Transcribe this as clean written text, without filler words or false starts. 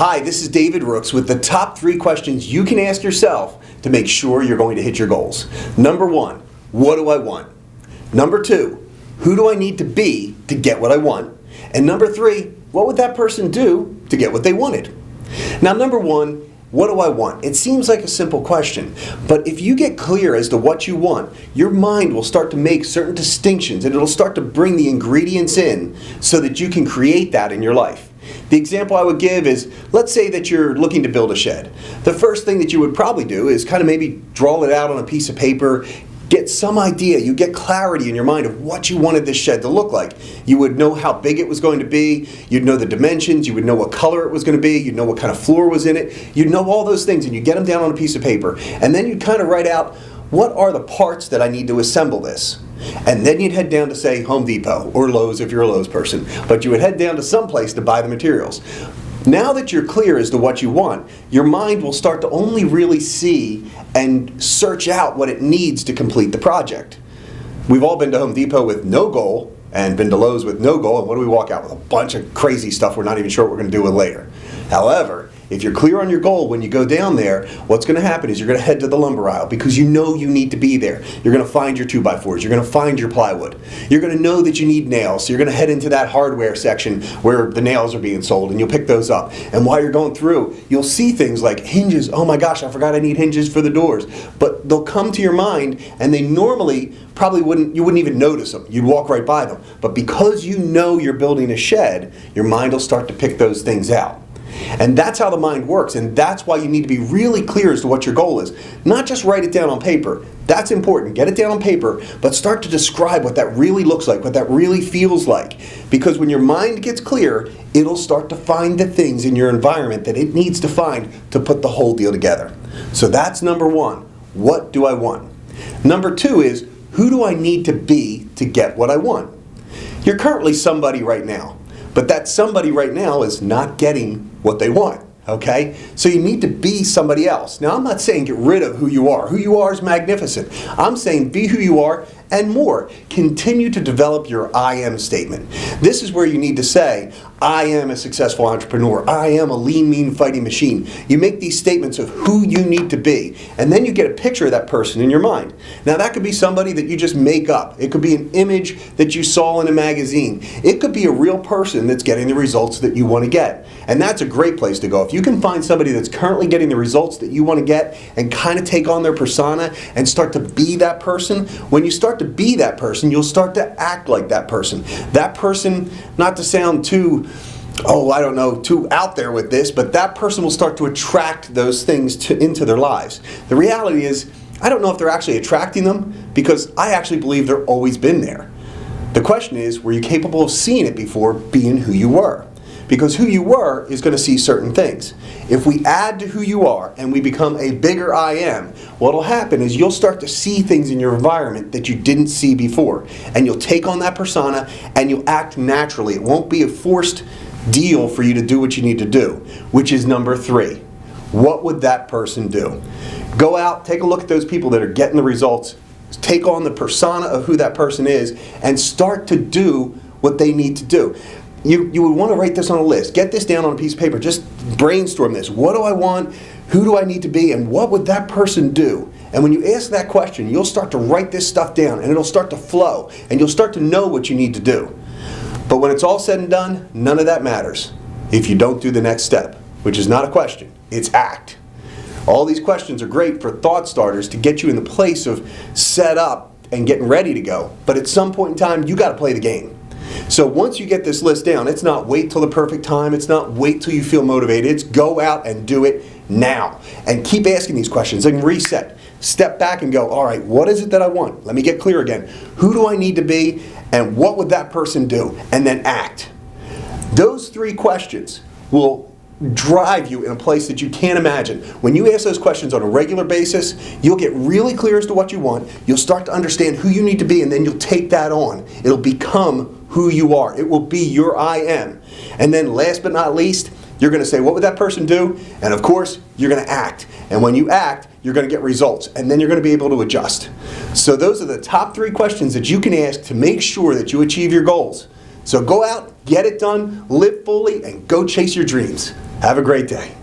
Hi, this is David Rooks with the top 3 questions you can ask yourself to make sure you're going to hit your goals. Number 1, what do I want? Number 2, who do I need to be to get what I want? And number 3, what would that person do to get what they wanted? Now, number 1, what do I want? It seems like a simple question, but if you get clear as to what you want, your mind will start to make certain distinctions and it'll start to bring the ingredients in so that you can create that in your life. The example I would give is, let's say that you're looking to build a shed. The first thing that you would probably do is kind of maybe draw it out on a piece of paper, get some idea, you get clarity in your mind of what you wanted this shed to look like. You would know how big it was going to be, you'd know the dimensions, you would know what color it was going to be, you'd know what kind of floor was in it, you'd know all those things, and you get them down on a piece of paper. And then you'd kind of write out, what are the parts that I need to assemble this? And then you'd head down to, say, Home Depot or Lowe's if you're a Lowe's person, but you would head down to some place to buy the materials. Now that you're clear as to what you want, your mind will start to only really see and search out what it needs to complete the project. We've all been to Home Depot with no goal and been to Lowe's with no goal, and what do we walk out with? A bunch of crazy stuff we're not even sure what we're going to do with later. However, if you're clear on your goal when you go down there, what's going to happen is you're going to head to the lumber aisle because you know you need to be there. You're going to find your 2x4s, you're going to find your plywood. You're going to know that you need nails, so you're going to head into that hardware section where the nails are being sold and you'll pick those up. And while you're going through, you'll see things like hinges. Oh my gosh, I forgot I need hinges for the doors. But they'll come to your mind and they normally you wouldn't even notice them. You'd walk right by them. But because you know you're building a shed, your mind will start to pick those things out. And that's how the mind works, and that's why you need to be really clear as to what your goal is. Not just write it down on paper. That's important. Get it down on paper, but start to describe what that really looks like, what that really feels like. Because when your mind gets clear, it'll start to find the things in your environment that it needs to find to put the whole deal together. So that's number 1. What do I want? Number 2 is, who do I need to be to get what I want? You're currently somebody right now. But that somebody right now is not getting what they want, okay? So you need to be somebody else. Now, I'm not saying get rid of who you are. Who you are is magnificent. I'm saying be who you are and more. Continue to develop your I am statement. This is where you need to say, I am a successful entrepreneur. I am a lean, mean, fighting machine. You make these statements of who you need to be, and then you get a picture of that person in your mind. Now, that could be somebody that you just make up. It could be an image that you saw in a magazine. It could be a real person that's getting the results that you want to get. And that's a great place to go. If you can find somebody that's currently getting the results that you want to get and kind of take on their persona and start to be that person, when you start to be that person, you'll start to act like that person. That person, not to sound too out there with this, but that person will start to attract those things into their lives. The reality is, I don't know if they're actually attracting them because I actually believe they've always been there. The question is, were you capable of seeing it before being who you were? Because who you were is going to see certain things. If we add to who you are and we become a bigger I am, what will happen is you'll start to see things in your environment that you didn't see before. And you'll take on that persona and you'll act naturally. It won't be a forced deal for you to do what you need to do, which is number 3. What would that person do? Go out, take a look at those people that are getting the results, take on the persona of who that person is, and start to do what they need to do. You would want to write this on a list. Get this down on a piece of paper. Just brainstorm this. What do I want? Who do I need to be? And what would that person do? And when you ask that question, you'll start to write this stuff down, and it'll start to flow, and you'll start to know what you need to do. But when it's all said and done, none of that matters if you don't do the next step, which is not a question, it's act. All these questions are great for thought starters to get you in the place of set up and getting ready to go. But at some point in time, you got to play the game. So once you get this list down, it's not wait till the perfect time, it's not wait till you feel motivated, it's go out and do it now. And keep asking these questions and reset. Step back and go, all right, what is it that I want? Let me get clear again. Who do I need to be and what would that person do? And then act. Those 3 questions will drive you in a place that you can't imagine. When you ask those questions on a regular basis, you'll get really clear as to what you want, you'll start to understand who you need to be, and then you'll take that on. It'll become who you are. It will be your I am. And then last but not least, you're going to say, what would that person do? And of course, you're going to act. And when you act, you're going to get results. And then you're going to be able to adjust. So those are the top 3 questions that you can ask to make sure that you achieve your goals. So go out, get it done, live fully, and go chase your dreams. Have a great day.